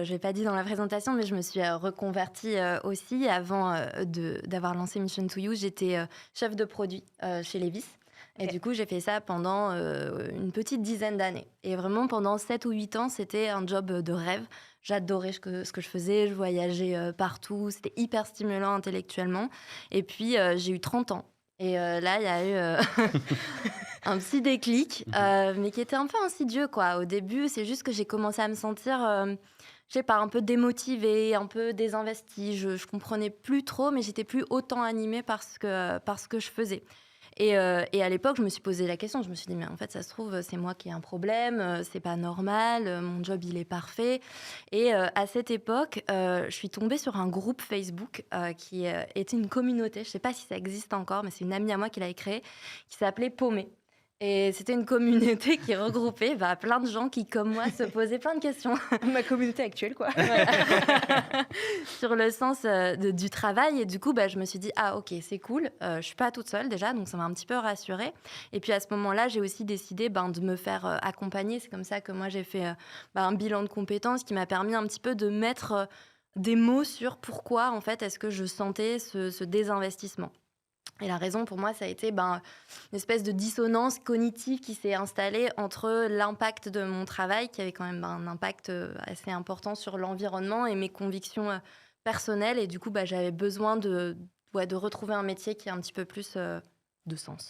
je l'ai pas dit dans la présentation, mais je me suis reconvertie aussi. Avant d'avoir lancé Mission to You, j'étais chef de produit chez Levi's. Et OK. du coup, j'ai fait ça pendant une petite dizaine d'années. Et vraiment, pendant 7 ou 8 ans, c'était un job de rêve. J'adorais ce que je faisais, je voyageais partout, c'était hyper stimulant intellectuellement. Et puis, j'ai eu 30 ans. Et là, il y a eu un petit déclic, Mmh. mais qui était un peu insidieux, quoi. Au début, c'est juste que j'ai commencé à me sentir, je sais pas, un peu démotivée, un peu désinvestie. Je comprenais plus trop, mais j'étais plus autant animée par ce que je faisais. Et à l'époque, je me suis posé la question. Je me suis dit: «Mais en fait, ça se trouve, c'est moi qui ai un problème, c'est pas normal, mon job, il est parfait». Et à cette époque, je suis tombée sur un groupe Facebook, qui, était une communauté. Je sais pas si ça existe encore, mais c'est une amie à moi qui l'avait créé, qui s'appelait Paumé. Et c'était une communauté qui regroupait, plein de gens qui, comme moi, se posaient plein de questions. Ma communauté actuelle, quoi. Voilà. Sur le sens du travail. Et du coup, je me suis dit, ah ok, c'est cool, je suis pas toute seule déjà, donc ça m'a un petit peu rassurée. Et puis à ce moment-là, j'ai aussi décidé de me faire accompagner. C'est comme ça que moi, j'ai fait un bilan de compétences qui m'a permis un petit peu de mettre des mots sur pourquoi, en fait, est-ce que je sentais ce désinvestissement. Et la raison pour moi, ça a été une espèce de dissonance cognitive qui s'est installée entre l'impact de mon travail, qui avait quand même un impact assez important sur l'environnement, et mes convictions personnelles. Et du coup, j'avais besoin de retrouver un métier qui a un petit peu plus de sens.